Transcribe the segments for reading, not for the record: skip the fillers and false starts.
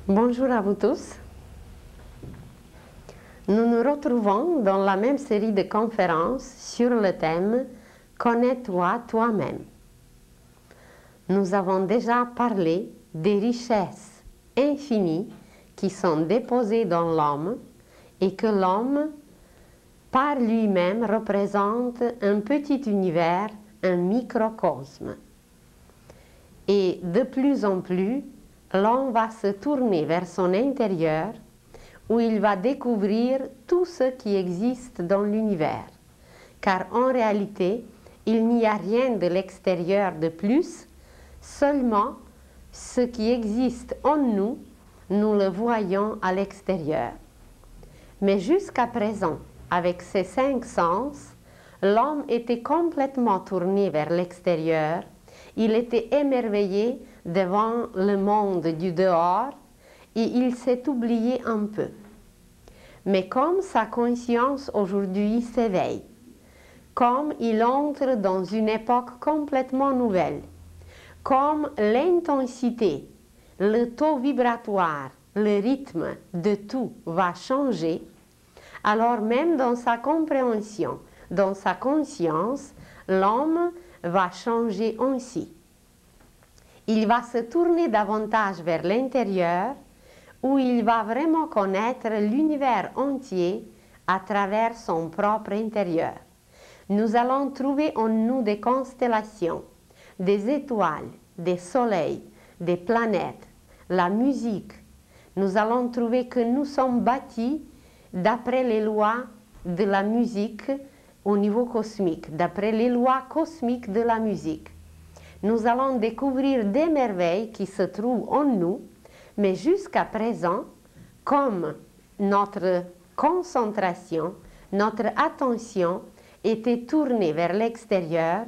Bonjour à vous tous. Nous nous retrouvons dans la même série de conférences sur le thème « Connais-toi toi-même ». Nous avons déjà parlé des richesses infinies qui sont déposées dans l'homme et que l'homme, par lui-même, représente un petit univers, un microcosme. Et de plus en plus, l'homme va se tourner vers son intérieur où il va découvrir tout ce qui existe dans l'univers. Car en réalité, il n'y a rien de l'extérieur de plus, seulement ce qui existe en nous, nous le voyons à l'extérieur. Mais jusqu'à présent, avec ses 5 sens, l'homme était complètement tourné vers l'extérieur, il était émerveillé devant le monde du dehors et il s'est oublié un peu. Mais comme sa conscience aujourd'hui s'éveille, comme il entre dans une époque complètement nouvelle, comme l'intensité, le taux vibratoire, le rythme de tout va changer, alors même dans sa compréhension, dans sa conscience, l'homme va changer aussi. Il va se tourner davantage vers l'intérieur où il va vraiment connaître l'univers entier à travers son propre intérieur. Nous allons trouver en nous des constellations, des étoiles, des soleils, des planètes, la musique. Nous allons trouver que nous sommes bâtis d'après les lois de la musique au niveau cosmique, d'après les lois cosmiques de la musique. Nous allons découvrir des merveilles qui se trouvent en nous, mais jusqu'à présent, comme notre concentration, notre attention était tournée vers l'extérieur,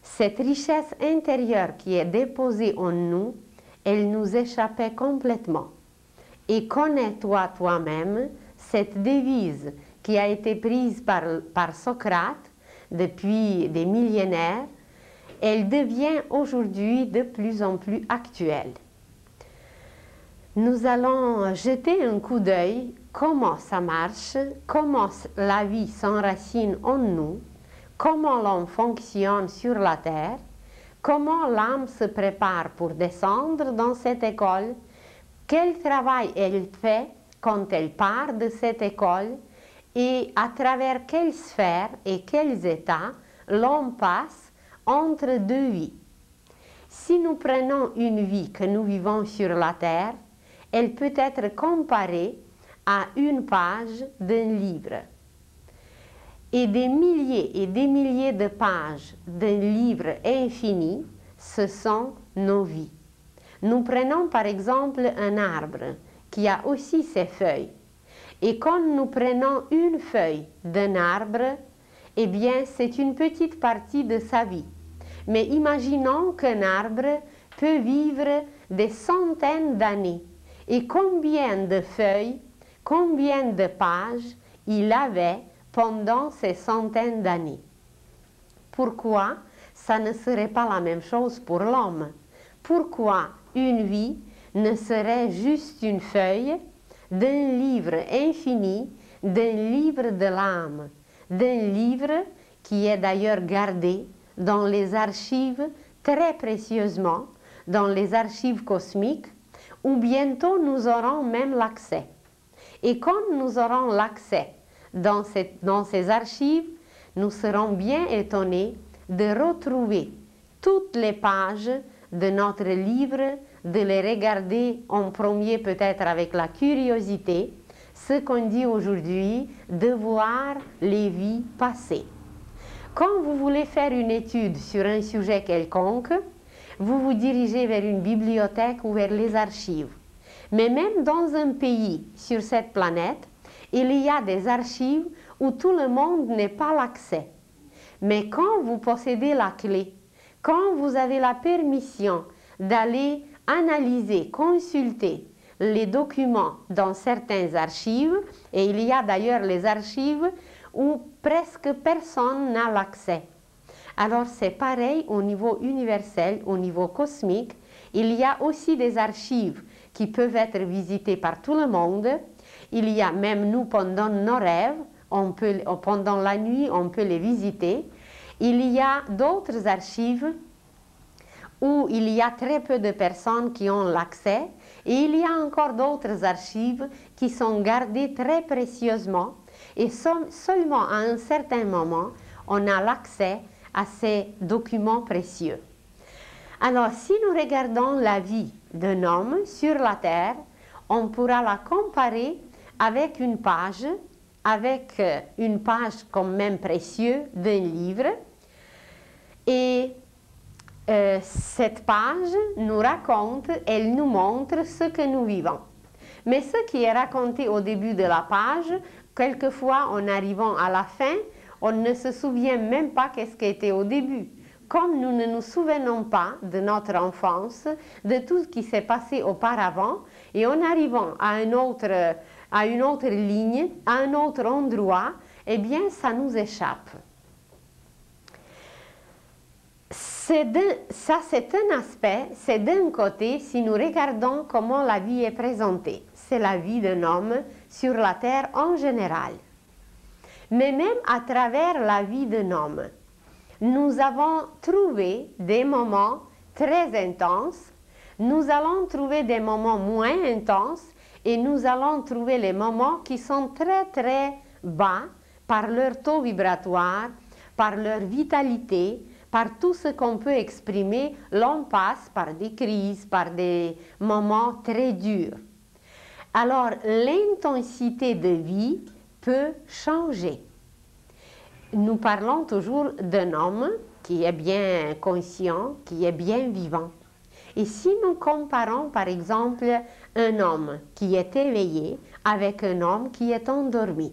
cette richesse intérieure qui est déposée en nous, elle nous échappait complètement. Et connais-toi toi-même, cette devise qui a été prise par Socrate depuis des millénaires, elle devient aujourd'hui de plus en plus actuelle. Nous allons jeter un coup d'œil comment ça marche, comment la vie s'enracine en nous, comment l'homme fonctionne sur la terre, comment l'âme se prépare pour descendre dans cette école, quel travail elle fait quand elle part de cette école et à travers quelles sphères et quels états l'homme passe entre deux vies. Si nous prenons une vie que nous vivons sur la terre, elle peut être comparée à une page d'un livre. Et des milliers de pages d'un livre infini, ce sont nos vies. Nous prenons par exemple un arbre qui a aussi ses feuilles. Et quand nous prenons une feuille d'un arbre, eh bien c'est une petite partie de sa vie. Mais imaginons qu'un arbre peut vivre des centaines d'années. Et combien de feuilles, combien de pages il avait pendant ces centaines d'années. Pourquoi ça ne serait pas la même chose pour l'homme? Pourquoi une vie ne serait juste une feuille d'un livre infini, d'un livre de l'âme, d'un livre qui est d'ailleurs gardé dans les archives très précieusement, dans les archives cosmiques, où bientôt nous aurons même l'accès. Et quand nous aurons l'accès dans ces archives, nous serons bien étonnés de retrouver toutes les pages de notre livre, de les regarder en premier peut-être avec la curiosité, ce qu'on dit aujourd'hui, de voir les vies passées. Quand vous voulez faire une étude sur un sujet quelconque, vous vous dirigez vers une bibliothèque ou vers les archives. Mais même dans un pays sur cette planète, il y a des archives où tout le monde n'a pas l'accès. Mais quand vous possédez la clé, quand vous avez la permission d'aller analyser, consulter les documents dans certaines archives, et il y a d'ailleurs les archives où presque personne n'a l'accès. Alors c'est pareil au niveau universel, au niveau cosmique, il y a aussi des archives qui peuvent être visités par tout le monde. Il y a même nous pendant nos rêves, pendant la nuit, on peut les visiter. Il y a d'autres archives où il y a très peu de personnes qui ont l'accès et il y a encore d'autres archives qui sont gardées très précieusement et seulement à un certain moment, on a l'accès à ces documents précieux. Alors, si nous regardons la vie d'un homme sur la terre, on pourra la comparer avec une page quand même précieuse d'un livre. Et cette page nous raconte, elle nous montre ce que nous vivons. Mais ce qui est raconté au début de la page, quelquefois en arrivant à la fin, on ne se souvient même pas qu'est-ce qui était au début. Comme nous ne nous souvenons pas de notre enfance, de tout ce qui s'est passé auparavant, et en arrivant à une autre ligne, à un autre endroit, eh bien, ça nous échappe. Ça, c'est un aspect, c'est d'un côté, si nous regardons comment la vie est présentée. C'est la vie d'un homme sur la terre en général. Mais même à travers la vie d'un homme, nous avons trouvé des moments très intenses, nous allons trouver des moments moins intenses et nous allons trouver les moments qui sont très très bas par leur taux vibratoire, par leur vitalité, par tout ce qu'on peut exprimer. L'on passe par des crises, par des moments très durs. Alors l'intensité de vie peut changer. Nous parlons toujours d'un homme qui est bien conscient, qui est bien vivant. Et si nous comparons par exemple un homme qui est éveillé avec un homme qui est endormi,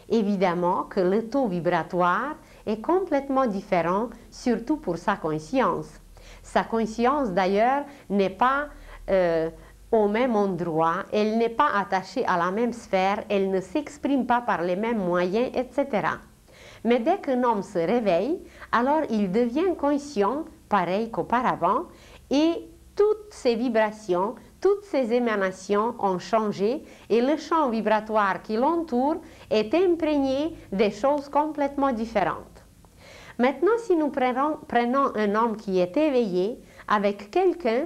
évidemment que le taux vibratoire est complètement différent, surtout pour sa conscience. Sa conscience d'ailleurs n'est pas au même endroit, elle n'est pas attachée à la même sphère, elle ne s'exprime pas par les mêmes moyens, etc. Mais dès qu'un homme se réveille, alors il devient conscient, pareil qu'auparavant, et toutes ces vibrations, toutes ces émanations ont changé et le champ vibratoire qui l'entoure est imprégné des choses complètement différentes. Maintenant, si nous prenons un homme qui est éveillé avec quelqu'un,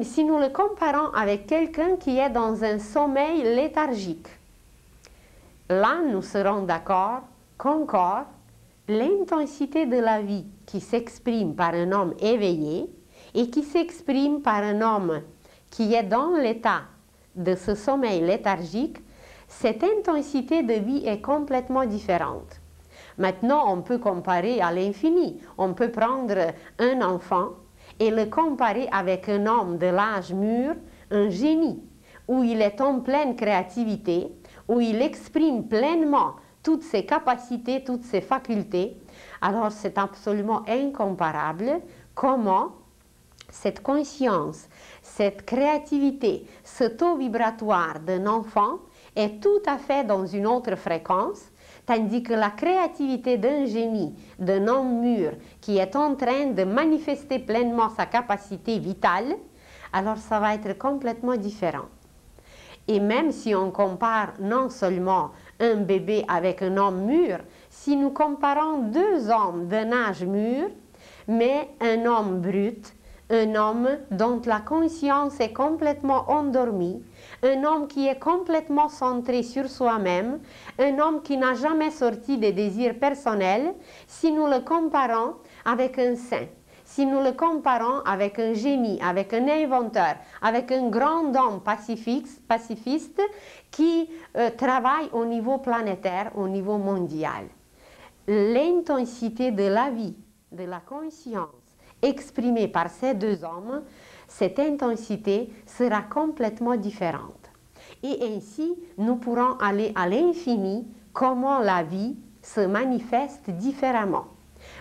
si nous le comparons avec quelqu'un qui est dans un sommeil léthargique, là, nous serons d'accord qu'encore l'intensité de la vie qui s'exprime par un homme éveillé et qui s'exprime par un homme qui est dans l'état de ce sommeil léthargique, cette intensité de vie est complètement différente. Maintenant, on peut comparer à l'infini. On peut prendre un enfant et le comparer avec un homme de l'âge mûr, un génie, où il est en pleine créativité, où il exprime pleinement toutes ses capacités, toutes ses facultés. Alors c'est absolument incomparable comment cette conscience, cette créativité, ce taux vibratoire d'un enfant est tout à fait dans une autre fréquence, tandis que la créativité d'un génie, d'un homme mûr qui est en train de manifester pleinement sa capacité vitale, alors ça va être complètement différent. Et même si on compare non seulement un bébé avec un homme mûr, si nous comparons deux hommes d'un âge mûr, mais un homme brut, un homme dont la conscience est complètement endormie, un homme qui est complètement centré sur soi-même, un homme qui n'a jamais sorti des désirs personnels, si nous le comparons avec un saint, si nous le comparons avec un génie, avec un inventeur, avec un grand homme pacifiste qui travaille au niveau planétaire, au niveau mondial. L'intensité de la vie, de la conscience, exprimée par ces deux hommes, cette intensité sera complètement différente. Et ainsi, nous pourrons aller à l'infini comment la vie se manifeste différemment.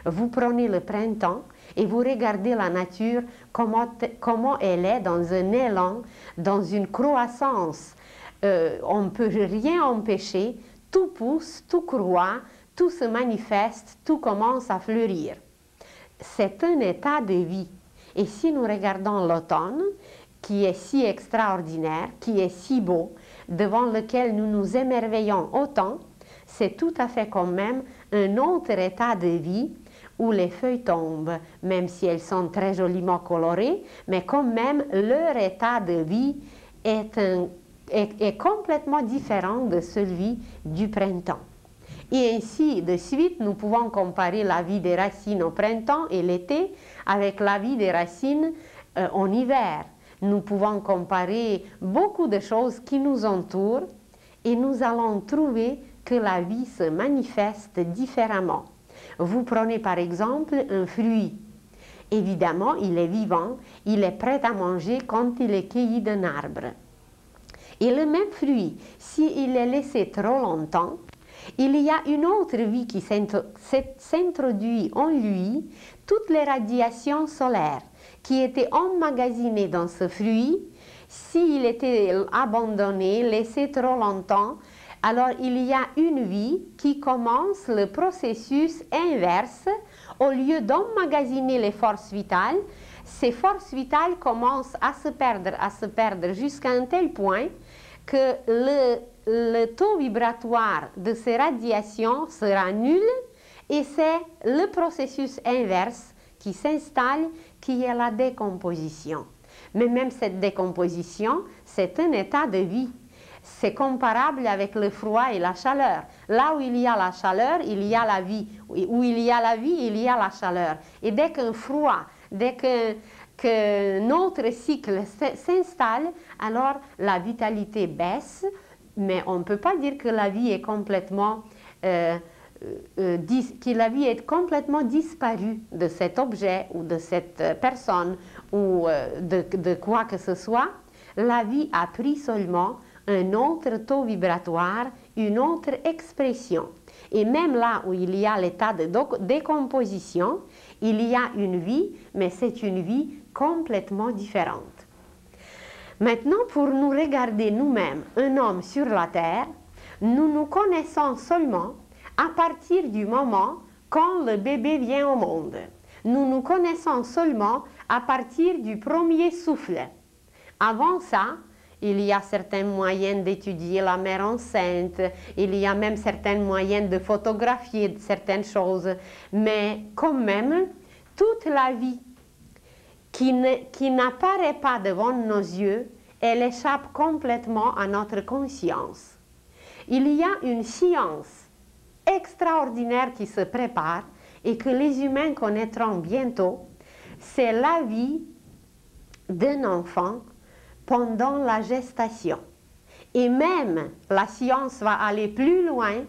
Vous prenez le printemps et vous regardez la nature, comment elle est dans un élan, dans une croissance. On ne peut rien empêcher, tout pousse, tout croît, tout se manifeste, tout commence à fleurir. C'est un état de vie. Et si nous regardons l'automne, qui est si extraordinaire, qui est si beau, devant lequel nous nous émerveillons autant, c'est tout à fait quand même un autre état de vie où les feuilles tombent, même si elles sont très joliment colorées, mais quand même leur état de vie est complètement différent de celui du printemps. Et ainsi de suite, nous pouvons comparer la vie des racines au printemps et l'été avec la vie des racines en hiver. Nous pouvons comparer beaucoup de choses qui nous entourent et nous allons trouver que la vie se manifeste différemment. Vous prenez par exemple un fruit. Évidemment, il est vivant, il est prêt à manger quand il est cueilli d'un arbre. Et le même fruit, s'il est laissé trop longtemps, il y a une autre vie qui s'introduit en lui, toutes les radiations solaires qui étaient emmagasinées dans ce fruit, s'il était abandonné, laissé trop longtemps, alors il y a une vie qui commence le processus inverse. Au lieu d'emmagasiner les forces vitales, ces forces vitales commencent à se perdre jusqu'à un tel point que le taux vibratoire de ces radiations sera nul et c'est le processus inverse qui s'installe, qui est la décomposition. Mais même cette décomposition, c'est un état de vie. C'est comparable avec le froid et la chaleur. Là où il y a la chaleur, il y a la vie. Où il y a la vie, il y a la chaleur. Et dès qu'un froid, dès que notre cycle s'installe, alors la vitalité baisse, mais on ne peut pas dire que la vie est complètement, disparue de cet objet ou de cette personne ou de quoi que ce soit. La vie a pris seulement un autre taux vibratoire, une autre expression. Et même là où il y a l'état de décomposition, il y a une vie, mais c'est une vie complètement différente. Maintenant, pour nous regarder nous-mêmes, un homme sur la terre, nous nous connaissons seulement à partir du moment quand le bébé vient au monde. Nous nous connaissons seulement à partir du premier souffle. Avant ça, il y a certains moyens d'étudier la mère enceinte, il y a même certains moyens de photographier certaines choses, mais quand même, toute la vie qui n'apparaît pas devant nos yeux, elle échappe complètement à notre conscience. Il y a une science extraordinaire qui se prépare et que les humains connaîtront bientôt, c'est la vie d'un enfant pendant la gestation. Et même la science va aller plus loin,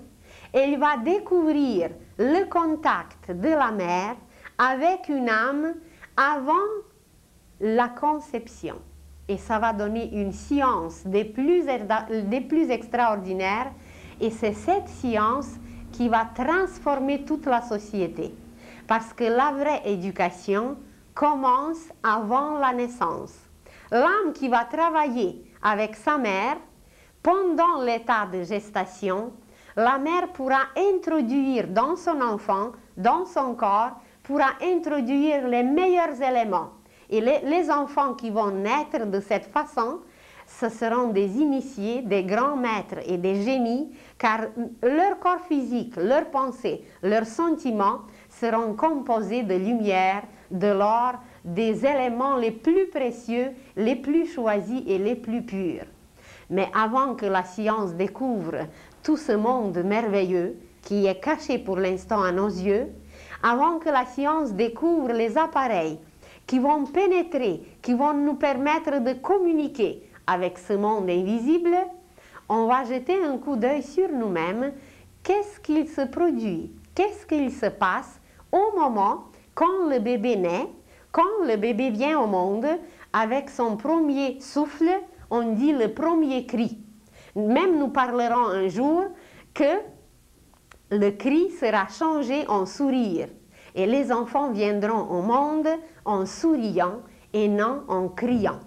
elle va découvrir le contact de la mère avec une âme avant la conception. Et ça va donner une science des plus extraordinaires, et c'est cette science qui va transformer toute la société. Parce que la vraie éducation commence avant la naissance. L'âme qui va travailler avec sa mère pendant l'état de gestation, la mère pourra introduire dans son enfant, dans son corps, pourra introduire les meilleurs éléments. Et les enfants qui vont naître de cette façon, ce seront des initiés, des grands maîtres et des génies, car leur corps physique, leurs pensées, leurs sentiments seront composés de lumière, de l'or, des éléments les plus précieux, les plus choisis et les plus purs. Mais avant que la science découvre tout ce monde merveilleux qui est caché pour l'instant à nos yeux, avant que la science découvre les appareils qui vont pénétrer, qui vont nous permettre de communiquer avec ce monde invisible, on va jeter un coup d'œil sur nous-mêmes. Qu'est-ce qu'il se produit? Qu'est-ce qu'il se passe au moment quand le bébé naît, quand le bébé vient au monde, avec son premier souffle, on dit le premier cri. Même nous parlerons un jour que le cri sera changé en sourire. Et les enfants viendront au monde en souriant et non en criant.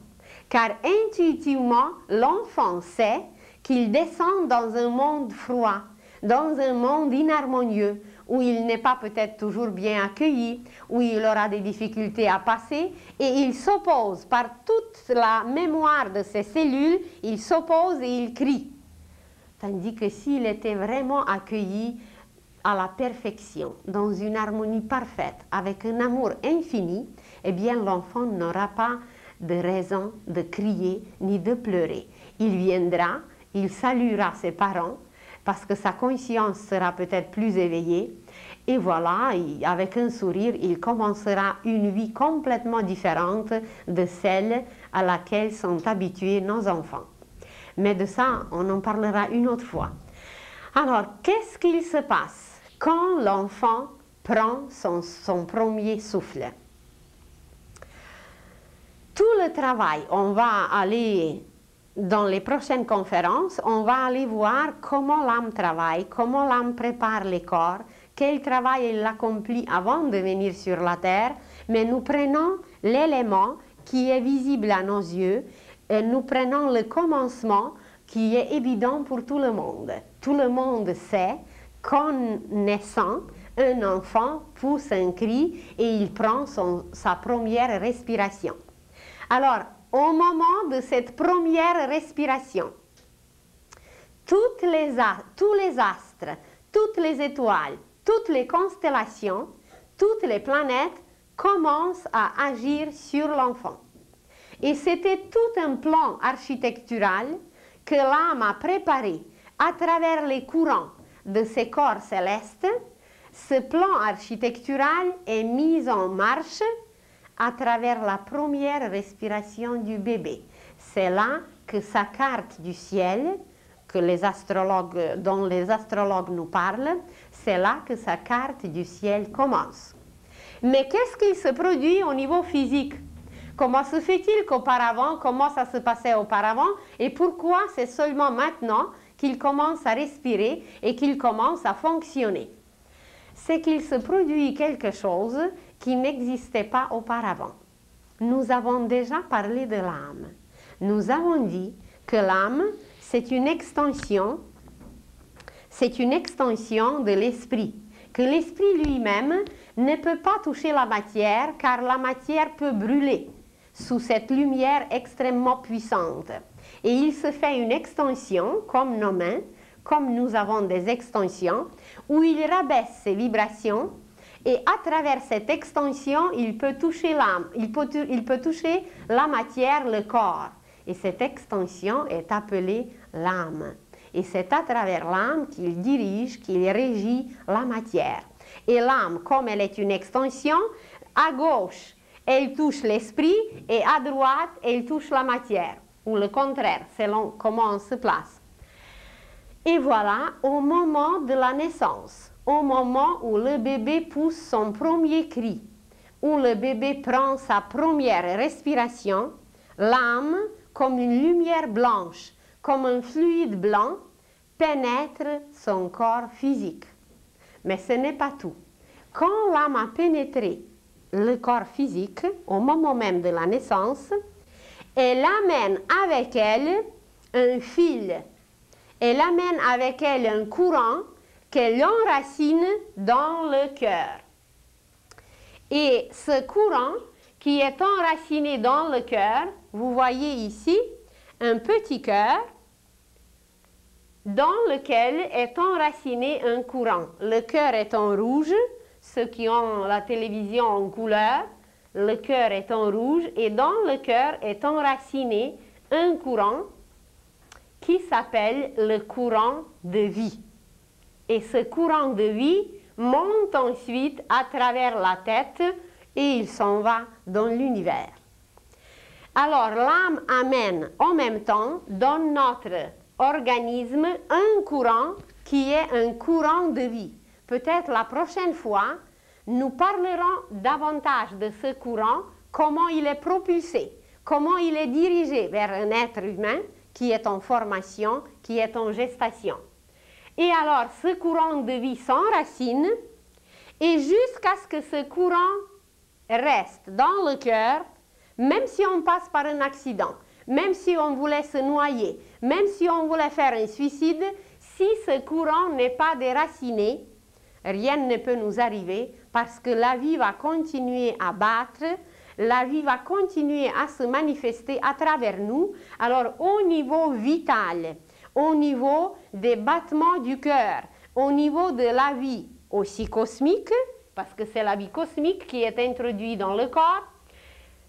Car intuitivement, l'enfant sait qu'il descend dans un monde froid, dans un monde inharmonieux, où il n'est pas peut-être toujours bien accueilli, où il aura des difficultés à passer, et il s'oppose par toute la mémoire de ses cellules, il s'oppose et il crie. Tandis que s'il était vraiment accueilli à la perfection, dans une harmonie parfaite, avec un amour infini, eh bien l'enfant n'aura pas de raison de crier ni de pleurer. Il viendra, il saluera ses parents, parce que sa conscience sera peut-être plus éveillée, et voilà, avec un sourire, il commencera une vie complètement différente de celle à laquelle sont habitués nos enfants. Mais de ça, on en parlera une autre fois. Alors, qu'est-ce qu'il se passe quand l'enfant prend son premier souffle? Tout le travail, on va aller dans les prochaines conférences, on va aller voir comment l'âme travaille, comment l'âme prépare les corps, quel travail elle accomplit avant de venir sur la terre, mais nous prenons l'élément qui est visible à nos yeux, et nous prenons le commencement qui est évident pour tout le monde. Tout le monde sait qu'en naissant, un enfant pousse un cri et il prend sa première respiration. Alors, au moment de cette première respiration, tous les astres, toutes les étoiles, toutes les constellations, toutes les planètes commencent à agir sur l'enfant. Et c'était tout un plan architectural que l'âme a préparé à travers les courants de ces corps célestes. Ce plan architectural est mis en marche à travers la première respiration du bébé. C'est là que sa carte du ciel, dont les astrologues nous parlent, c'est là que sa carte du ciel commence. Mais qu'est-ce qui se produit au niveau physique? Comment se fait-il qu'auparavant, comment ça se passait auparavant, et pourquoi c'est seulement maintenant qu'il commence à respirer et qu'il commence à fonctionner? C'est qu'il se produit quelque chose qui n'existait pas auparavant. Nous avons déjà parlé de l'âme. Nous avons dit que l'âme, c'est une extension de l'esprit, que l'esprit lui-même ne peut pas toucher la matière car la matière peut brûler sous cette lumière extrêmement puissante. Et il se fait une extension, comme nos mains, comme nous avons des extensions, où il rabaisse ses vibrations et à travers cette extension, il peut toucher l'âme, il peut toucher la matière, le corps. Et cette extension est appelée l'âme. Et c'est à travers l'âme qu'il dirige, qu'il régit la matière. Et l'âme, comme elle est une extension, à gauche, elle touche l'esprit et à droite, elle touche la matière. Ou le contraire, selon comment on se place. Et voilà, au moment de la naissance, au moment où le bébé pousse son premier cri, où le bébé prend sa première respiration, l'âme, comme une lumière blanche, comme un fluide blanc, pénètre son corps physique. Mais ce n'est pas tout. Quand l'âme a pénétré le corps physique, au moment même de la naissance, elle amène avec elle un fil. Elle amène avec elle un courant qu'elle enracine dans le cœur. Et ce courant qui est enraciné dans le cœur, vous voyez ici un petit cœur dans lequel est enraciné un courant. Le cœur est en rouge, ceux qui ont la télévision en couleur, le cœur est en rouge et dans le cœur est enraciné un courant qui s'appelle le courant de vie. Et ce courant de vie monte ensuite à travers la tête et il s'en va dans l'univers. Alors l'âme amène en même temps dans notre organisme un courant qui est un courant de vie. Peut-être la prochaine fois, nous parlerons davantage de ce courant, comment il est propulsé, comment il est dirigé vers un être humain qui est en formation, qui est en gestation. Et alors, ce courant de vie s'enracine et jusqu'à ce que ce courant reste dans le cœur, même si on passe par un accident, même si on voulait se noyer, même si on voulait faire un suicide, si ce courant n'est pas déraciné, rien ne peut nous arriver parce que la vie va continuer à battre, la vie va continuer à se manifester à travers nous. Alors au niveau vital, au niveau des battements du cœur, au niveau de la vie aussi cosmique, parce que c'est la vie cosmique qui est introduite dans le corps,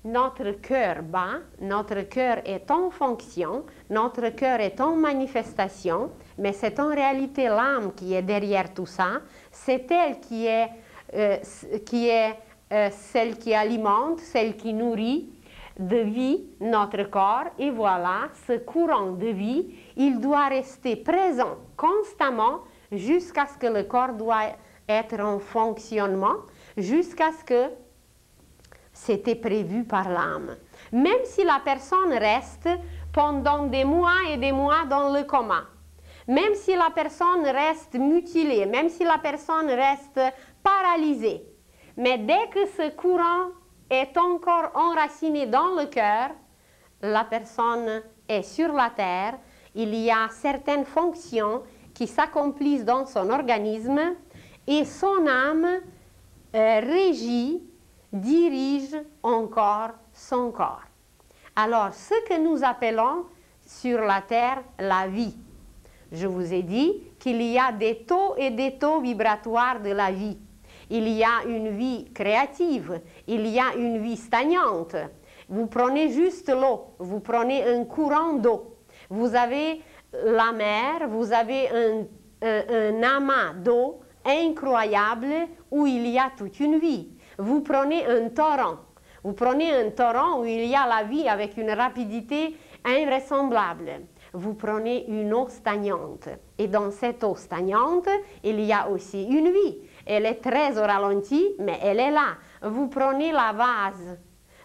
notre cœur bat, notre cœur est en fonction, notre cœur est en manifestation, mais c'est en réalité l'âme qui est derrière tout ça, c'est elle qui est celle qui alimente, celle qui nourrit de vie notre corps. Et voilà, ce courant de vie, il doit rester présent constamment jusqu'à ce que le corps doit être en fonctionnement, jusqu'à ce que c'était prévu par l'âme. Même si la personne reste pendant des mois et des mois dans le coma, même si la personne reste mutilée, même si la personne reste paralysée, mais dès que ce courant est encore enraciné dans le cœur, la personne est sur la terre, il y a certaines fonctions qui s'accomplissent dans son organisme et son âme régit, dirige encore son corps. Alors, ce que nous appelons sur la terre la vie, je vous ai dit qu'il y a des taux et des taux vibratoires de la vie. Il y a une vie créative, il y a une vie stagnante. Vous prenez juste l'eau, vous prenez un courant d'eau. Vous avez la mer, vous avez un amas d'eau incroyable où il y a toute une vie. Vous prenez un torrent. Vous prenez un torrent où il y a la vie avec une rapidité invraisemblable. Vous prenez une eau stagnante. Et dans cette eau stagnante, il y a aussi une vie. Elle est très au ralenti, mais elle est là. Vous prenez la vase.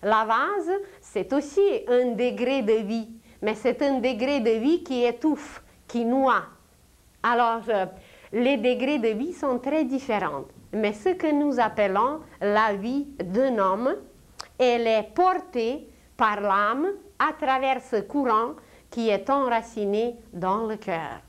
La vase, c'est aussi un degré de vie, mais c'est un degré de vie qui étouffe, qui noie. Alors, les degrés de vie sont très différents. Mais ce que nous appelons la vie d'un homme, elle est portée par l'âme à travers ce courant qui est enraciné dans le cœur.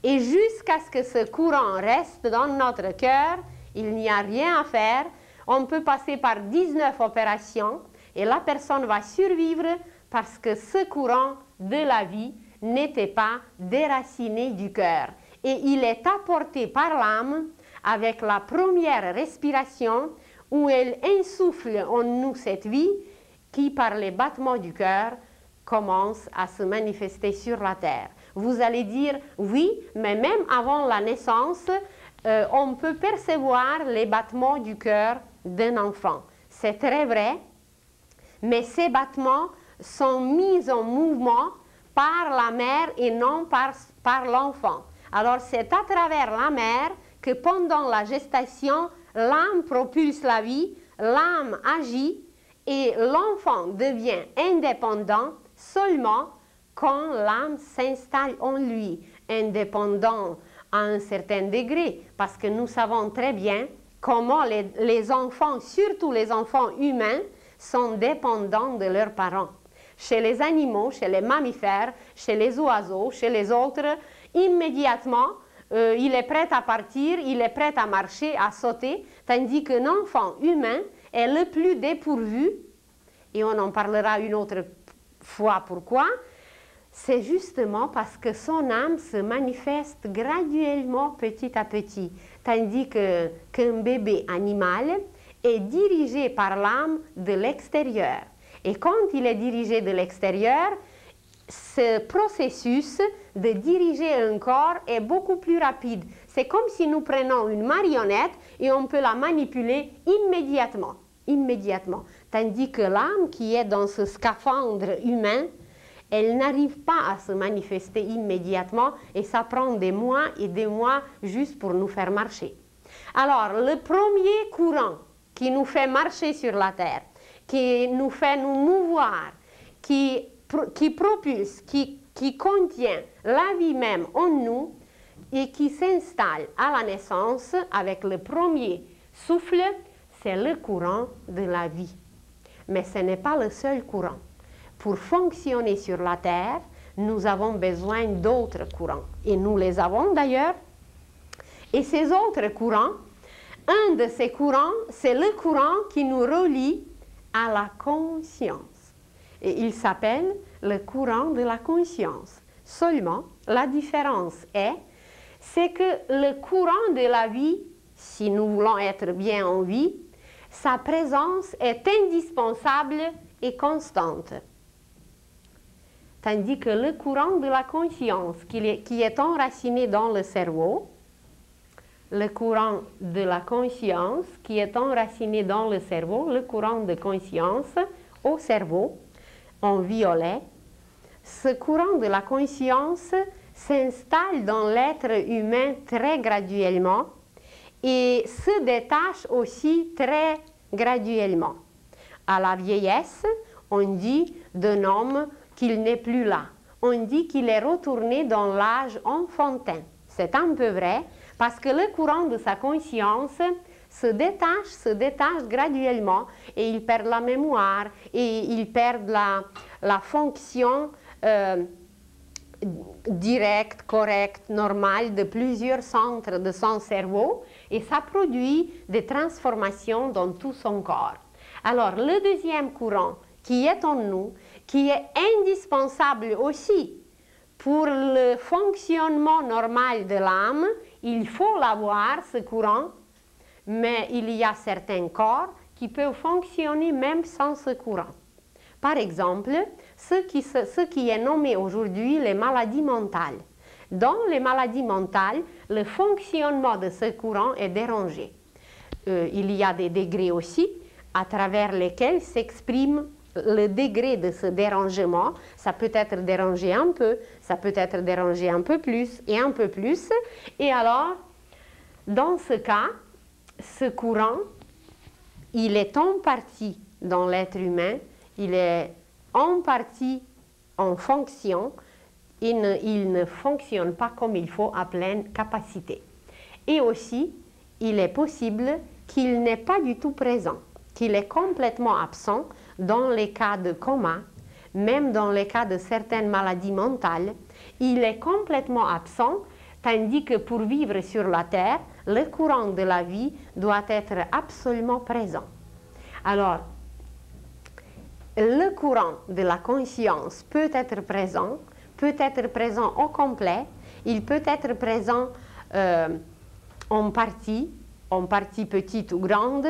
Et jusqu'à ce que ce courant reste dans notre cœur, il n'y a rien à faire. On peut passer par 19 opérations et la personne va survivre parce que ce courant de la vie n'était pas déraciné du cœur. Et il est apporté par l'âme avec la première respiration où elle insuffle en nous cette vie qui, par les battements du cœur, commence à se manifester sur la terre. Vous allez dire, oui, mais même avant la naissance, on peut percevoir les battements du cœur d'un enfant. C'est très vrai, mais ces battements sont mis en mouvement par la mère et non par l'enfant. Alors c'est à travers la mère que pendant la gestation, l'âme propulse la vie, l'âme agit et l'enfant devient indépendant seulement quand l'âme s'installe en lui, indépendant à un certain degré, parce que nous savons très bien comment les enfants, surtout les enfants humains, sont dépendants de leurs parents. Chez les animaux, chez les mammifères, chez les oiseaux, chez les autres, immédiatement, il est prêt à partir, il est prêt à marcher, à sauter, tandis qu'un enfant humain est le plus dépourvu, et on en parlera une autre fois pourquoi, c'est justement parce que son âme se manifeste graduellement petit à petit, tandis qu'un bébé animal est dirigé par l'âme de l'extérieur. Et quand il est dirigé de l'extérieur, ce processus de diriger un corps est beaucoup plus rapide. C'est comme si nous prenons une marionnette et on peut la manipuler immédiatement. Tandis que l'âme qui est dans ce scaphandre humain, elle n'arrive pas à se manifester immédiatement et ça prend des mois et des mois juste pour nous faire marcher. Alors, le premier courant qui nous fait marcher sur la terre, qui nous fait nous mouvoir, qui propulse, qui contient la vie même en nous et qui s'installe à la naissance avec le premier souffle, c'est le courant de la vie. Mais ce n'est pas le seul courant. Pour fonctionner sur la terre, nous avons besoin d'autres courants. Et nous les avons d'ailleurs. Et ces autres courants Un de ces courants, c'est le courant qui nous relie à la conscience. Et il s'appelle le courant de la conscience. Seulement, la différence c'est que le courant de la vie, si nous voulons être bien en vie, sa présence est indispensable et constante. Tandis que le courant de la conscience, qui est enraciné dans le cerveau, le courant de la conscience qui est enraciné dans le cerveau, le courant de conscience au cerveau, en violet, ce courant de la conscience s'installe dans l'être humain très graduellement et se détache aussi très graduellement. À la vieillesse, on dit d'un homme qu'il n'est plus là. On dit qu'il est retourné dans l'âge enfantin. C'est un peu vrai, parce que le courant de sa conscience se détache graduellement et il perd la mémoire et il perd la fonction directe, correcte, normale de plusieurs centres de son cerveau et ça produit des transformations dans tout son corps. Alors, le deuxième courant qui est en nous, qui est indispensable aussi pour le fonctionnement normal de l'âme, il faut l'avoir, ce courant, mais il y a certains corps qui peuvent fonctionner même sans ce courant. Par exemple, ce qui est nommé aujourd'hui les maladies mentales. Dans les maladies mentales, le fonctionnement de ce courant est dérangé. Il y a des degrés aussi à travers lesquels s'exprime le degré de ce dérangement. Ça peut être dérangé un peu, ça peut être dérangé un peu plus et un peu plus. Et alors, dans ce cas, ce courant, il est en partie dans l'être humain, il est en partie en fonction, il ne fonctionne pas comme il faut à pleine capacité. Et aussi, il est possible qu'il n'est pas du tout présent, qu'il est complètement absent dans les cas de coma, même dans les cas de certaines maladies mentales, il est complètement absent, tandis que pour vivre sur la Terre, le courant de la vie doit être absolument présent. Alors, le courant de la conscience peut être présent au complet, il peut être présent en partie petite ou grande,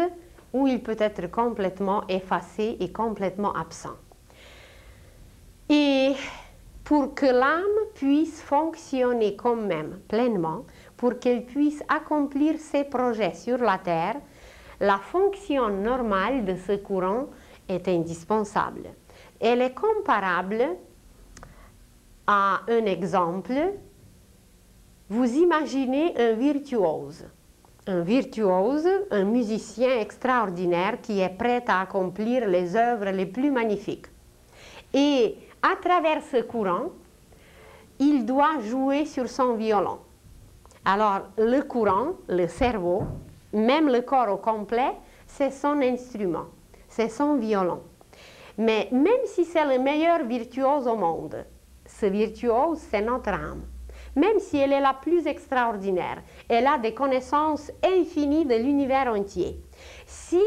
ou il peut être complètement effacé et complètement absent. Et pour que l'âme puisse fonctionner quand même pleinement, pour qu'elle puisse accomplir ses projets sur la Terre, la fonction normale de ce courant est indispensable. Elle est comparable à un exemple. Vous imaginez un virtuose. Un virtuose, un musicien extraordinaire qui est prêt à accomplir les œuvres les plus magnifiques. Et à travers ce courant, il doit jouer sur son violon. Alors, le courant, le cerveau, même le corps au complet, c'est son instrument, c'est son violon. Mais même si c'est le meilleur virtuose au monde, ce virtuose, c'est notre âme. Même si elle est la plus extraordinaire, elle a des connaissances infinies de l'univers entier. Si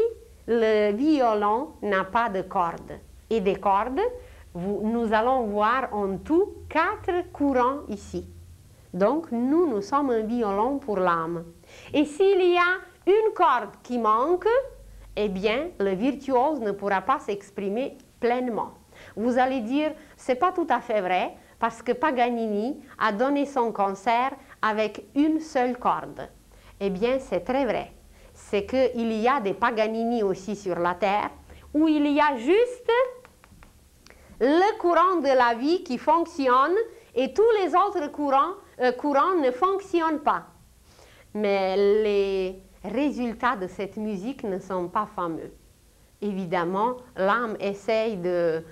le violon n'a pas de cordes et des cordes, nous allons voir en tout 4 courants ici. Donc, nous sommes un violon pour l'âme. Et s'il y a une corde qui manque, eh bien, le virtuose ne pourra pas s'exprimer pleinement. Vous allez dire, c'est pas tout à fait vrai, parce que Paganini a donné son concert avec une seule corde. Eh bien, c'est très vrai. C'est qu'il y a des Paganini aussi sur la Terre, où il y a juste le courant de la vie qui fonctionne et tous les autres courants ne fonctionnent pas. Mais les résultats de cette musique ne sont pas fameux. Évidemment, l'âme essaye de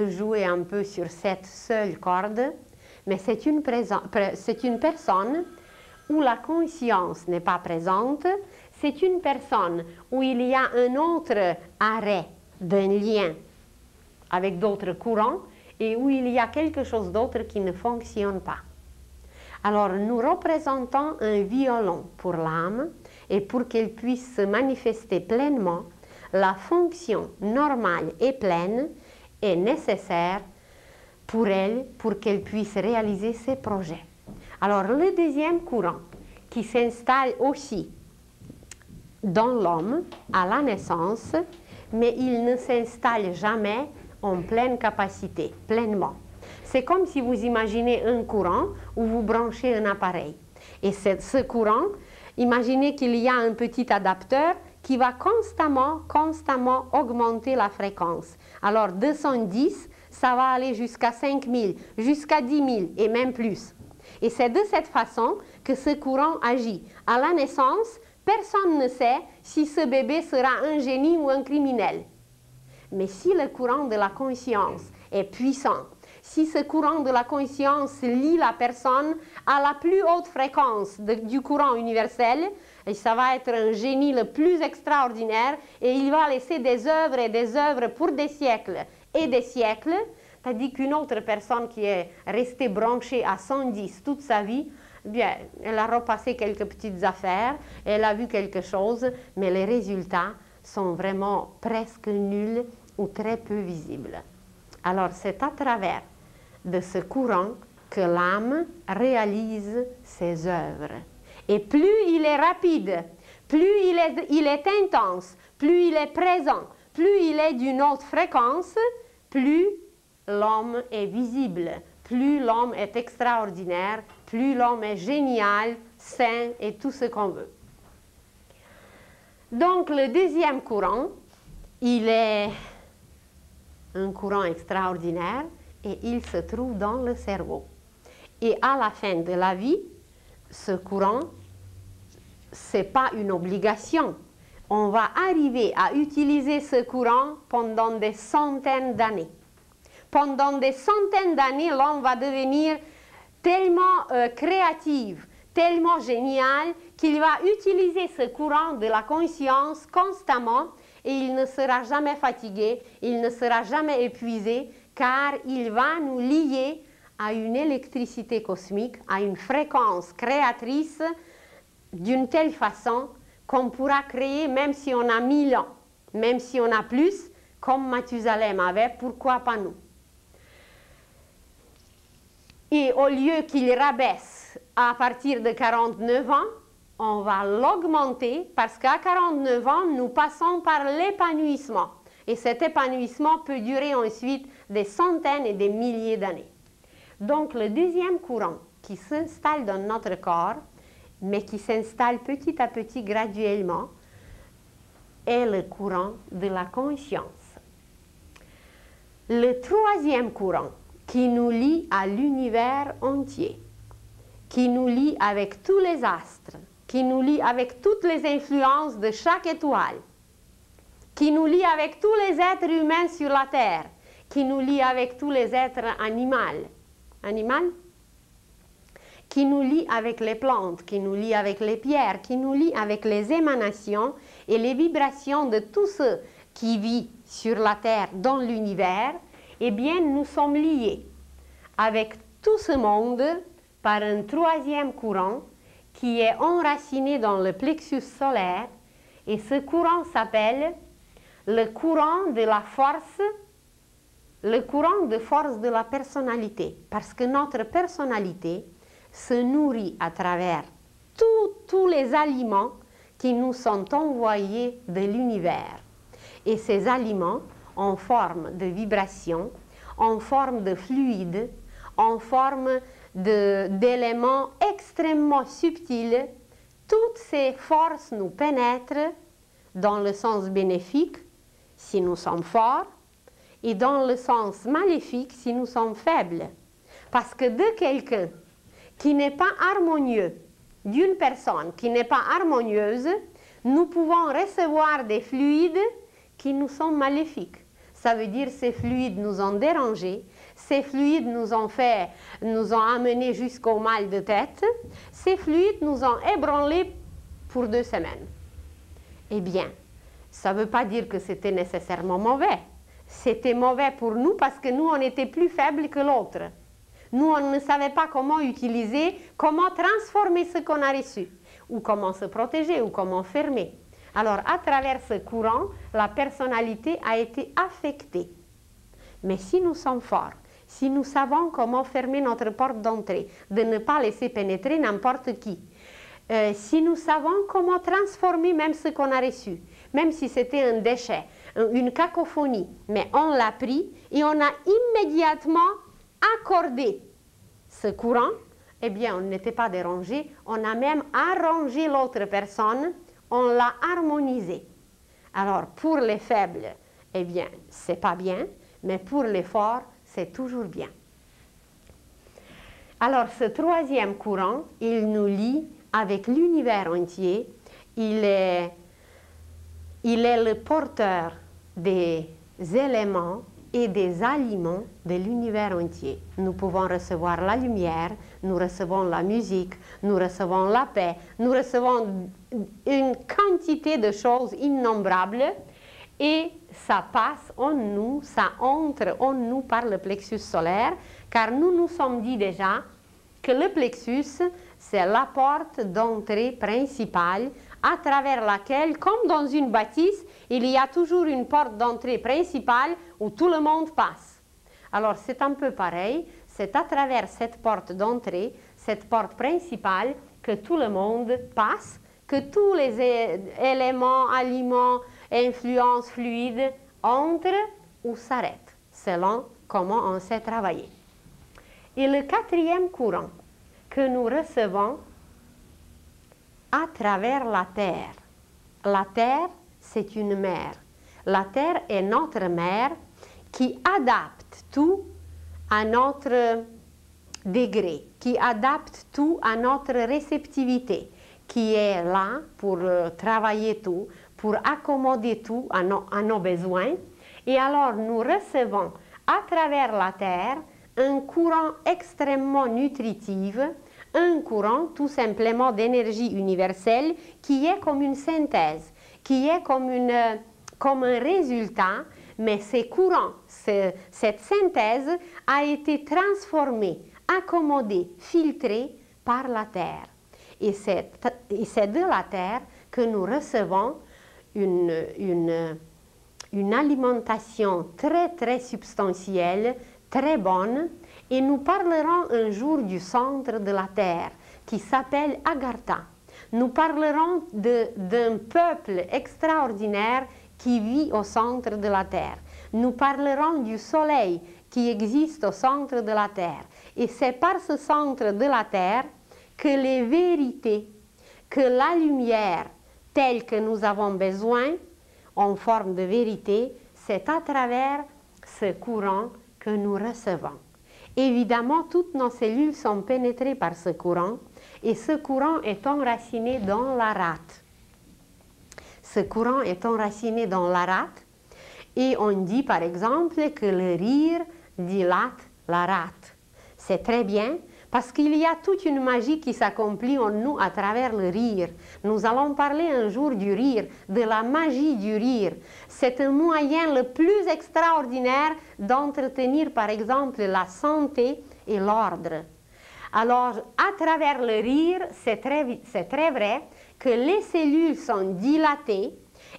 jouer un peu sur cette seule corde, mais c'est une personne où la conscience n'est pas présente, c'est une personne où il y a un autre arrêt d'un lien avec d'autres courants et où il y a quelque chose d'autre qui ne fonctionne pas. Alors, nous représentons un violon pour l'âme et pour qu'elle puisse se manifester pleinement, la fonction normale et pleine est nécessaire pour elle, pour qu'elle puisse réaliser ses projets. Alors le deuxième courant qui s'installe aussi dans l'homme à la naissance, mais il ne s'installe jamais en pleine capacité, pleinement. C'est comme si vous imaginez un courant où vous branchez un appareil. Et ce courant, imaginez qu'il y a un petit adapteur qui va constamment augmenter la fréquence. Alors 210, ça va aller jusqu'à 5000, jusqu'à 10 000 et même plus. Et c'est de cette façon que ce courant agit. À la naissance, personne ne sait si ce bébé sera un génie ou un criminel. Mais si le courant de la conscience est puissant, si ce courant de la conscience lie la personne à la plus haute fréquence du courant universel, et ça va être un génie le plus extraordinaire et il va laisser des œuvres et des œuvres pour des siècles et des siècles, tandis qu'une autre personne qui est restée branchée à 110 toute sa vie, bien, elle a repassé quelques petites affaires, elle a vu quelque chose, mais les résultats sont vraiment presque nuls ou très peu visibles. Alors c'est à travers de ce courant que l'âme réalise ses œuvres. Et plus il est rapide, plus il est intense, plus il est présent, plus il est d'une haute fréquence, plus l'homme est visible, plus l'homme est extraordinaire, plus l'homme est génial, saint et tout ce qu'on veut. Donc le deuxième courant, il est un courant extraordinaire et il se trouve dans le cerveau. Et à la fin de la vie, ce courant, ce n'est pas une obligation. On va arriver à utiliser ce courant pendant des centaines d'années. Pendant des centaines d'années, l'homme va devenir tellement créatif, tellement génial, qu'il va utiliser ce courant de la conscience constamment et il ne sera jamais fatigué, il ne sera jamais épuisé, car il va nous lier à une électricité cosmique, à une fréquence créatrice d'une telle façon qu'on pourra créer même si on a 1000 ans, même si on a plus, comme Mathusalem avait, pourquoi pas nous? Et au lieu qu'il rabaisse à partir de 49 ans, on va l'augmenter parce qu'à 49 ans, nous passons par l'épanouissement. Et cet épanouissement peut durer ensuite des centaines et des milliers d'années. Donc le deuxième courant qui s'installe dans notre corps, mais qui s'installe petit à petit graduellement, est le courant de la conscience. Le troisième courant qui nous lie à l'univers entier, qui nous lie avec tous les astres, qui nous lie avec toutes les influences de chaque étoile, qui nous lie avec tous les êtres humains sur la terre, qui nous lie avec tous les êtres animaux, qui nous lie avec les plantes, qui nous lie avec les pierres, qui nous lie avec les émanations et les vibrations de tout ce qui vit sur la terre dans l'univers, eh bien nous sommes liés avec tout ce monde par un troisième courant qui est enraciné dans le plexus solaire et ce courant s'appelle le courant de la force, le courant de force de la personnalité, parce que notre personnalité se nourrit à travers tous les aliments qui nous sont envoyés de l'univers. Et ces aliments, en forme de vibration, en forme de fluide, en forme d'éléments extrêmement subtils, toutes ces forces nous pénètrent dans le sens bénéfique si nous sommes forts et dans le sens maléfique si nous sommes faibles. Parce que de quelqu'un qui n'est pas harmonieux, d'une personne qui n'est pas harmonieuse, nous pouvons recevoir des fluides qui nous sont maléfiques. Ça veut dire que ces fluides nous ont dérangés, ces fluides nous ont amenés jusqu'au mal de tête, ces fluides nous ont ébranlés pour 2 semaines. Eh bien, ça ne veut pas dire que c'était nécessairement mauvais. C'était mauvais pour nous parce que nous, on était plus faibles que l'autre. Nous, on ne savait pas comment utiliser, comment transformer ce qu'on a reçu. ou comment se protéger, ou comment fermer. Alors, à travers ce courant, la personnalité a été affectée. Mais si nous sommes forts, si nous savons comment fermer notre porte d'entrée, de ne pas laisser pénétrer n'importe qui, si nous savons comment transformer même ce qu'on a reçu, même si c'était un déchet, une cacophonie, mais on l'a pris et on a immédiatement accordé ce courant, eh bien, on n'était pas dérangé, on a même arrangé l'autre personne, on l'a harmonisé. Alors, pour les faibles, eh bien, c'est pas bien, mais pour les forts, c'est toujours bien. Alors, ce troisième courant, il nous lie avec l'univers entier. Il est le porteur des éléments et des aliments de l'univers entier. Nous pouvons recevoir la lumière, nous recevons la musique, nous recevons la paix, nous recevons une quantité de choses innombrables et ça passe en nous, ça entre en nous par le plexus solaire, car nous nous sommes dit déjà que le plexus, c'est la porte d'entrée principale à travers laquelle, comme dans une bâtisse, il y a toujours une porte d'entrée principale où tout le monde passe. Alors c'est un peu pareil, c'est à travers cette porte d'entrée, cette porte principale, que tout le monde passe, que tous les éléments, aliments, influences, fluides entrent ou s'arrêtent, selon comment on sait travailler. Et le quatrième courant que nous recevons à travers la Terre. La Terre, c'est une mère. La Terre est notre mère qui adapte tout à notre degré, qui adapte tout à notre réceptivité, qui est là pour travailler tout, pour accommoder tout à nos besoins. Et alors nous recevons à travers la Terre un courant extrêmement nutritif, un courant tout simplement d'énergie universelle qui est comme une synthèse, qui est comme un résultat, mais ces courants, cette synthèse a été transformée, accommodée, filtrée par la Terre. Et c'est de la Terre que nous recevons une alimentation très très substantielle, très bonne, et nous parlerons un jour du centre de la Terre qui s'appelle Agartha. Nous parlerons d'un peuple extraordinaire qui vit au centre de la Terre. Nous parlerons du soleil qui existe au centre de la Terre. Et c'est par ce centre de la Terre que les vérités, que la lumière telle que nous avons besoin, en forme de vérité, c'est à travers ce courant que nous recevons. Évidemment, toutes nos cellules sont pénétrées par ce courant et ce courant est enraciné dans la rate. Ce courant est enraciné dans la rate et on dit par exemple que le rire dilate la rate. C'est très bien parce qu'il y a toute une magie qui s'accomplit en nous à travers le rire. Nous allons parler un jour du rire, de la magie du rire. C'est un moyen le plus extraordinaire d'entretenir par exemple la santé et l'ordre. Alors, à travers le rire, c'est très vrai que les cellules sont dilatées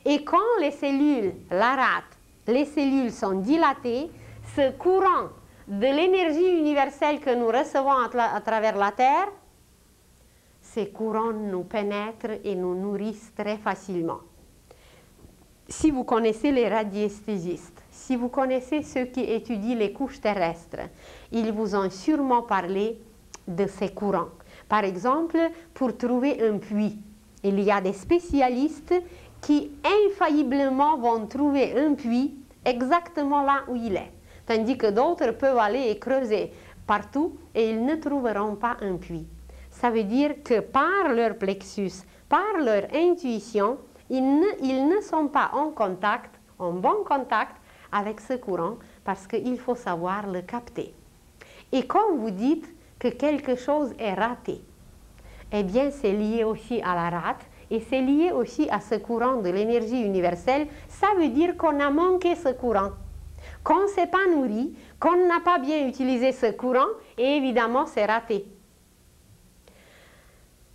et quand les cellules, la rate, les cellules sont dilatées, ce courant de l'énergie universelle que nous recevons à travers la Terre, ces courants nous pénètrent et nous nourrissent très facilement. Si vous connaissez les radiesthésistes, si vous connaissez ceux qui étudient les couches terrestres, ils vous ont sûrement parlé de ces courants. Par exemple, pour trouver un puits, il y a des spécialistes qui infailliblement vont trouver un puits exactement là où il est. Tandis que d'autres peuvent aller et creuser partout et ils ne trouveront pas un puits. Ça veut dire que par leur plexus, par leur intuition, ils ne sont pas en contact, en bon contact avec ce courant parce qu'il faut savoir le capter. Et quand vous dites que quelque chose est raté, eh bien c'est lié aussi à la rate et c'est lié aussi à ce courant de l'énergie universelle. Ça veut dire qu'on a manqué ce courant, qu'on ne s'est pas nourri, qu'on n'a pas bien utilisé ce courant et évidemment c'est raté.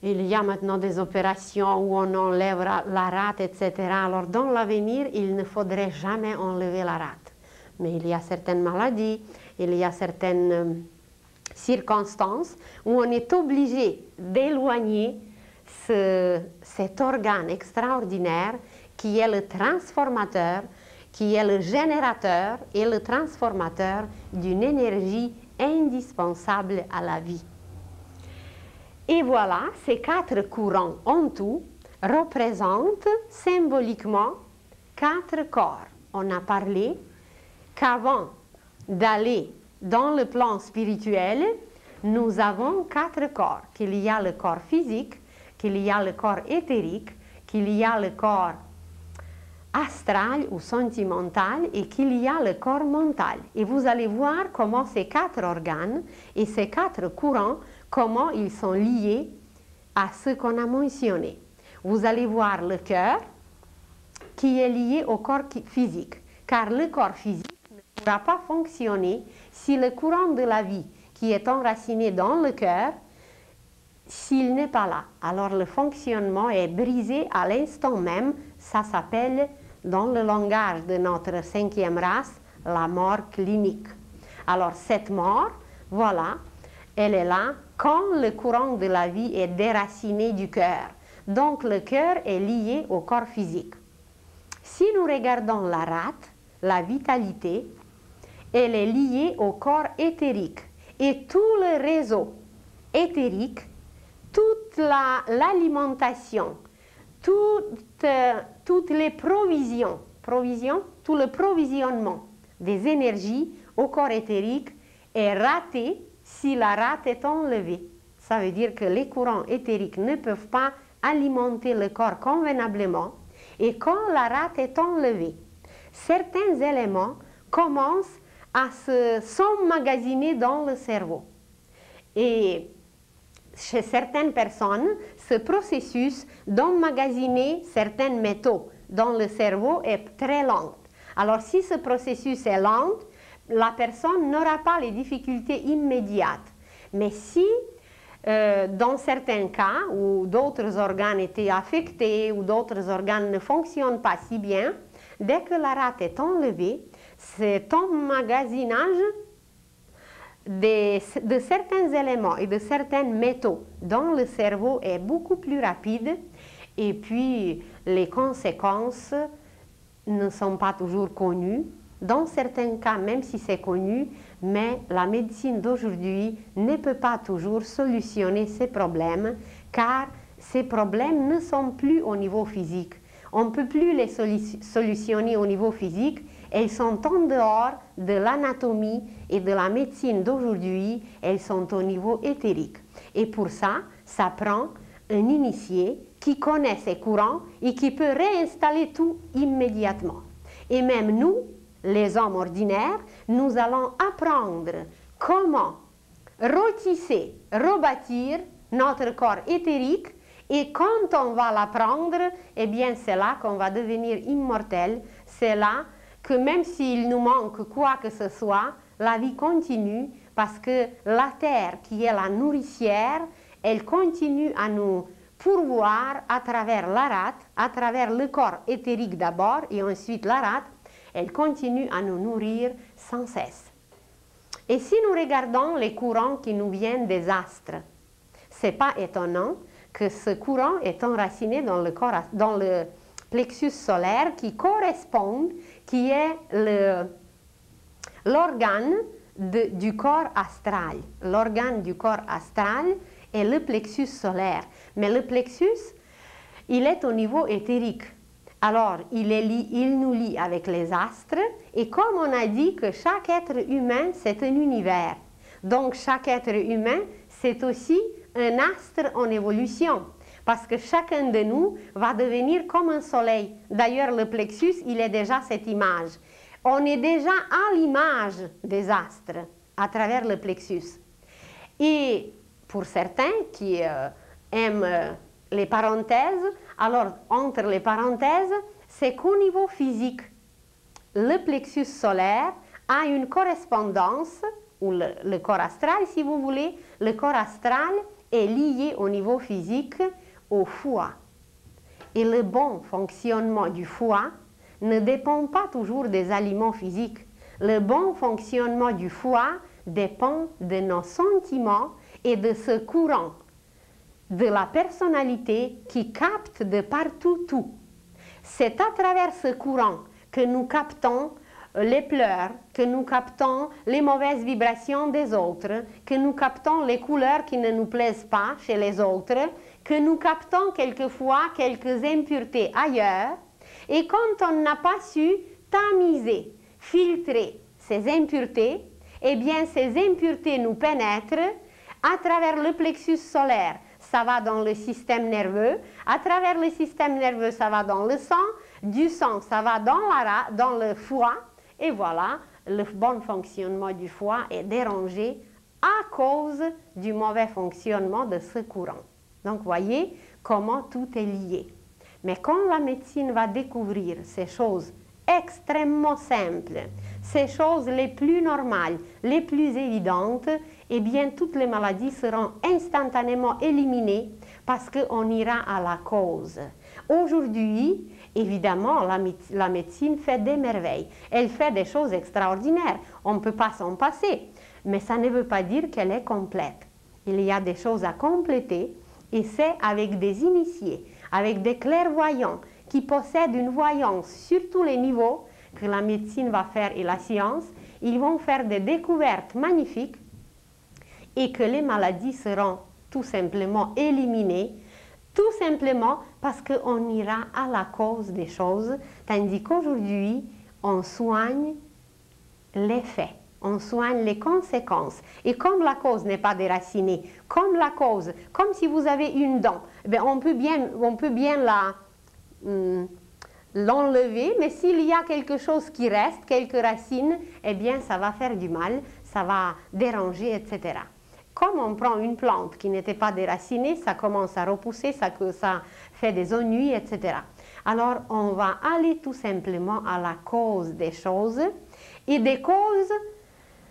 Il y a maintenant des opérations où on enlève la rate, etc. Alors, dans l'avenir, il ne faudrait jamais enlever la rate. Mais il y a certaines maladies, il y a certaines circonstances où on est obligé d'éloigner cet organe extraordinaire qui est le transformateur, qui est le générateur et le transformateur d'une énergie indispensable à la vie. Et voilà, ces 4 courants en tout représentent symboliquement 4 corps. On a parlé qu'avant d'aller dans le plan spirituel, nous avons 4 corps. Qu'il y a le corps physique, qu'il y a le corps éthérique, qu'il y a le corps astral ou sentimental et qu'il y a le corps mental. Et vous allez voir comment ces 4 organes et ces 4 courants, comment ils sont liés à ce qu'on a mentionné. Vous allez voir le cœur qui est lié au corps physique, car le corps physique ne pourra pas fonctionner si le courant de la vie qui est enraciné dans le cœur, s'il n'est pas là. Alors le fonctionnement est brisé à l'instant même. Ça s'appelle, dans le langage de notre 5e race, la mort clinique. Alors cette mort, voilà, elle est là quand le courant de la vie est déraciné du cœur. Donc le cœur est lié au corps physique. Si nous regardons la rate, la vitalité, elle est liée au corps éthérique. Et tout le réseau éthérique, toute l'alimentation, toutes les provisions, tout le provisionnement des énergies au corps éthérique est raté si la rate est enlevée. Ça veut dire que les courants éthériques ne peuvent pas alimenter le corps convenablement. Et quand la rate est enlevée, certains éléments commencent à s'emmagasiner dans le cerveau. Et chez certaines personnes, ce processus d'emmagasiner certains métaux dans le cerveau est très lent. Alors si ce processus est lent, la personne n'aura pas les difficultés immédiates. Mais si dans certains cas où d'autres organes étaient affectés ou d'autres organes ne fonctionnent pas si bien, dès que la rate est enlevée, cet emmagasinage de certains éléments et de certains métaux dans le cerveau est beaucoup plus rapide et puis les conséquences ne sont pas toujours connues. Dans certains cas, même si c'est connu, mais la médecine d'aujourd'hui ne peut pas toujours solutionner ces problèmes car ces problèmes ne sont plus au niveau physique. On ne peut plus les solutionner au niveau physique. Elles sont en dehors de l'anatomie et de la médecine d'aujourd'hui, elles sont au niveau éthérique. Et pour ça, ça prend un initié qui connaît ces courants et qui peut réinstaller tout immédiatement. Et même nous, les hommes ordinaires, nous allons apprendre comment retisser, rebâtir notre corps éthérique. Et quand on va l'apprendre, eh bien c'est là qu'on va devenir immortel, c'est là que même s'il nous manque quoi que ce soit, la vie continue parce que la terre qui est la nourricière, elle continue à nous pourvoir à travers la rate, à travers le corps éthérique d'abord et ensuite la rate, elle continue à nous nourrir sans cesse. Et si nous regardons les courants qui nous viennent des astres, c'est pas étonnant que ce courant est enraciné dans le plexus solaire qui correspond, qui est l'organe du corps astral. L'organe du corps astral est le plexus solaire. Mais le plexus, il est au niveau éthérique. Alors, il nous lie avec les astres. Et comme on a dit que chaque être humain, c'est un univers. Donc, chaque être humain, c'est aussi un astre en évolution. Parce que chacun de nous va devenir comme un soleil. D'ailleurs, le plexus, il est déjà cette image. On est déjà à l'image des astres à travers le plexus. Et pour certains qui aiment les parenthèses, alors entre les parenthèses, c'est qu'au niveau physique, le plexus solaire a une correspondance, ou le corps astral si vous voulez, le corps astral est lié au niveau physique au foie. Et le bon fonctionnement du foie ne dépend pas toujours des aliments physiques. Le bon fonctionnement du foie dépend de nos sentiments et de ce courant de la personnalité qui capte de partout tout. C'est à travers ce courant que nous captons les pleurs, que nous captons les mauvaises vibrations des autres, que nous captons les couleurs qui ne nous plaisent pas chez les autres, que nous captons quelquefois quelques impuretés ailleurs. Et quand on n'a pas su tamiser, filtrer ces impuretés, eh bien ces impuretés nous pénètrent à travers le plexus solaire. Ça va dans le système nerveux, à travers le système nerveux, ça va dans le sang, du sang, ça va dans le foie, et voilà, le bon fonctionnement du foie est dérangé à cause du mauvais fonctionnement de ce courant. Donc, voyez comment tout est lié. Mais quand la médecine va découvrir ces choses extrêmement simples, ces choses les plus normales, les plus évidentes, eh bien, toutes les maladies seront instantanément éliminées parce qu'on ira à la cause. Aujourd'hui, évidemment, la médecine fait des merveilles. Elle fait des choses extraordinaires. On ne peut pas s'en passer. Mais ça ne veut pas dire qu'elle est complète. Il y a des choses à compléter et c'est avec des initiés, avec des clairvoyants qui possèdent une voyance sur tous les niveaux que la médecine va faire et la science. Ils vont faire des découvertes magnifiques et que les maladies seront tout simplement éliminées, tout simplement parce qu'on ira à la cause des choses, tandis qu'aujourd'hui, on soigne l'effet, on soigne les conséquences. Et comme la cause n'est pas déracinée, comme si vous avez une dent, bien on peut bien l'enlever, mais s'il y a quelque chose qui reste, quelques racines, eh bien ça va faire du mal, ça va déranger, etc. Comme on prend une plante qui n'était pas déracinée, ça commence à repousser, ça fait des ennuis, etc. Alors, on va aller tout simplement à la cause des choses. Et des causes,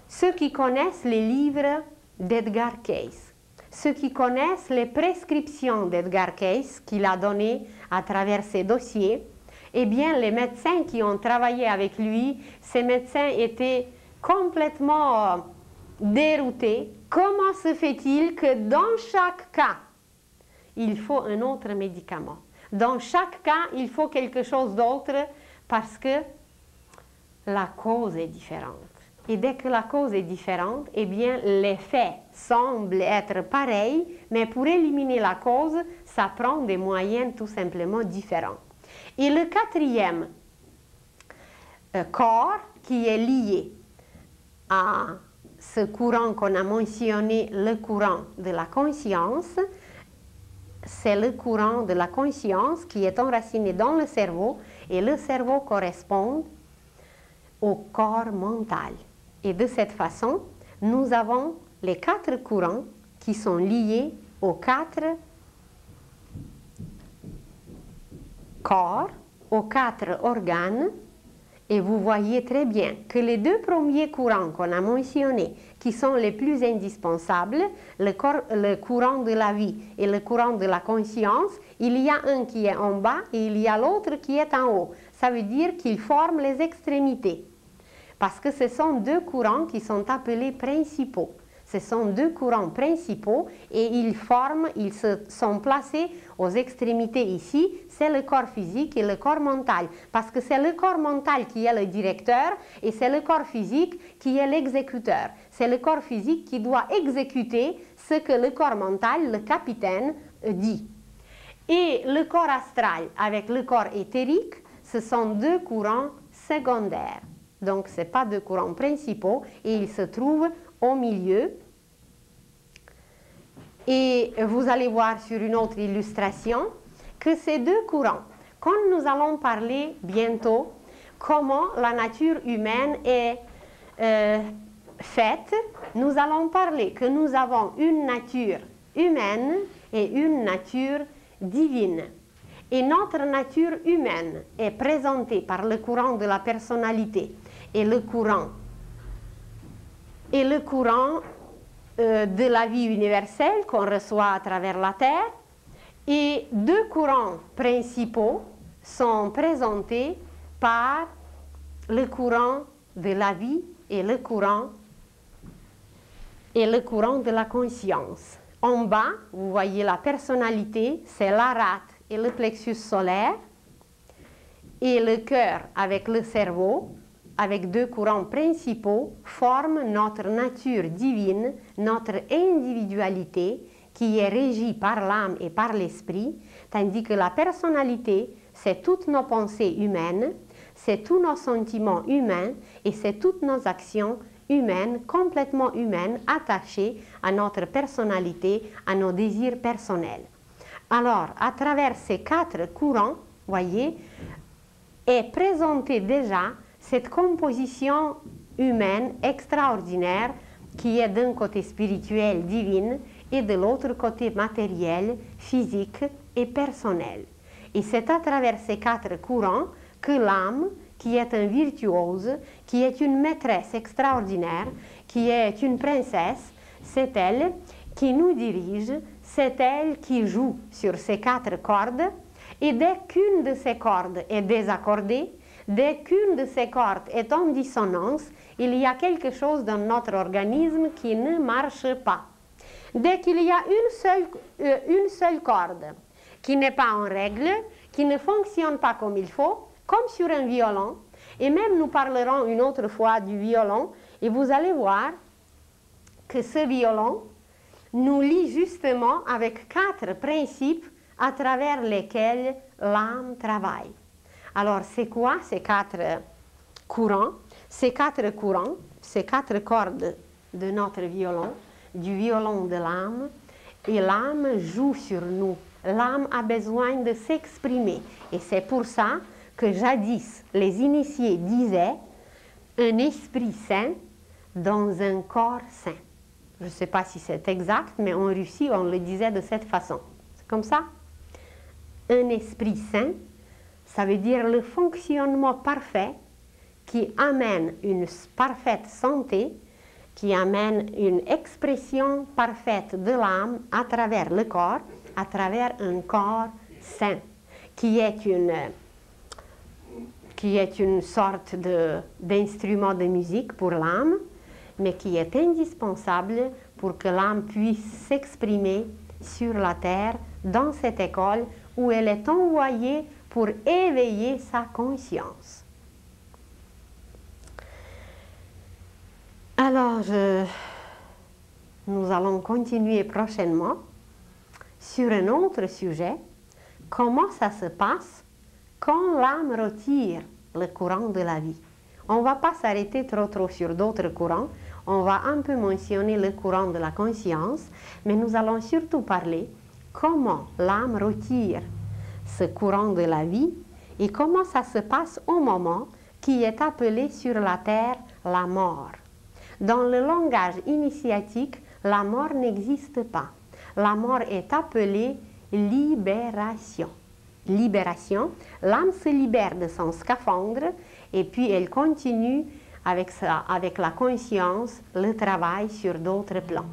ceux qui connaissent les livres d'Edgar Cayce, ceux qui connaissent les prescriptions d'Edgar Cayce qu'il a données à travers ses dossiers, eh bien, les médecins qui ont travaillé avec lui, ces médecins étaient complètement déroutés. Comment se fait-il que dans chaque cas, il faut un autre médicament? Dans chaque cas, il faut quelque chose d'autre parce que la cause est différente. Et dès que la cause est différente, eh bien, l'effet semble être pareil, mais pour éliminer la cause, ça prend des moyens tout simplement différents. Et le quatrième corps qui est lié à ce courant qu'on a mentionné, le courant de la conscience, c'est le courant de la conscience qui est enraciné dans le cerveau et le cerveau correspond au corps mental. Et de cette façon, nous avons les 4 courants qui sont liés aux 4 corps, aux 4 organes. Et vous voyez très bien que les 2 premiers courants qu'on a mentionnés, qui sont les plus indispensables, le courant de la vie et le courant de la conscience, il y a un qui est en bas et il y a l'autre qui est en haut. Ça veut dire qu'ils forment les extrémités. Parce que ce sont 2 courants qui sont appelés principaux. Ce sont 2 courants principaux et ils se sont placés aux extrémités ici. C'est le corps physique et le corps mental. Parce que c'est le corps mental qui est le directeur et c'est le corps physique qui est l'exécuteur. C'est le corps physique qui doit exécuter ce que le corps mental, le capitaine, dit. Et le corps astral avec le corps éthérique, ce sont 2 courants secondaires. Donc, ce n'est pas 2 courants principaux et ils se trouvent au milieu. Et vous allez voir sur une autre illustration que ces 2 courants, quand nous allons parler bientôt comment la nature humaine est faite, nous allons parler que nous avons une nature humaine et une nature divine. Et notre nature humaine est présentée par le courant de la personnalité et le courant de la vie universelle qu'on reçoit à travers la Terre. Et deux courants principaux sont présentés par le courant de la vie et le courant de la conscience. En bas, vous voyez la personnalité, c'est la rate et le plexus solaire, et le cœur avec le cerveau, avec deux courants principaux, forment notre nature divine, notre individualité, qui est régie par l'âme et par l'esprit, tandis que la personnalité, c'est toutes nos pensées humaines, c'est tous nos sentiments humains et c'est toutes nos actions humaines, complètement humaines, attachées à notre personnalité, à nos désirs personnels. Alors, à travers ces quatre courants, voyez, est présentée déjà cette composition humaine extraordinaire qui est d'un côté spirituel, divine, et de l'autre côté matériel, physique et personnel. Et c'est à travers ces quatre courants que l'âme, qui est un virtuose, qui est une maîtresse extraordinaire, qui est une princesse, c'est elle qui nous dirige, c'est elle qui joue sur ces quatre cordes, et dès qu'une de ces cordes est désaccordée, dès qu'une de ces cordes est en dissonance, il y a quelque chose dans notre organisme qui ne marche pas. Dès qu'il y a une seule corde qui n'est pas en règle, qui ne fonctionne pas comme il faut, comme sur un violon, et même nous parlerons une autre fois du violon, et vous allez voir que ce violon nous lie justement avec quatre principes à travers lesquels l'âme travaille. Alors, c'est quoi ces quatre courants? Ces quatre courants, ces quatre cordes de notre violon, du violon de l'âme, et l'âme joue sur nous. L'âme a besoin de s'exprimer. Et c'est pour ça que jadis, les initiés disaient un esprit saint dans un corps saint. Je ne sais pas si c'est exact, mais en Russie, on le disait de cette façon. C'est comme ça. Un esprit saint, ça veut dire le fonctionnement parfait qui amène une parfaite santé, qui amène une expression parfaite de l'âme à travers le corps, à travers un corps saint, qui est une sorte d'instrument de musique pour l'âme, mais qui est indispensable pour que l'âme puisse s'exprimer sur la terre, dans cette école où elle est envoyée pour éveiller sa conscience. Alors, nous allons continuer prochainement sur un autre sujet, comment ça se passe quand l'âme retire le courant de la vie. On ne va pas s'arrêter trop sur d'autres courants, on va un peu mentionner le courant de la conscience, mais nous allons surtout parler comment l'âme retire ce courant de la vie et comment ça se passe au moment qui est appelé sur la terre la mort. Dans le langage initiatique, la mort n'existe pas. La mort est appelée libération. Libération, l'âme se libère de son scaphandre et puis elle continue avec la conscience le travail sur d'autres plans.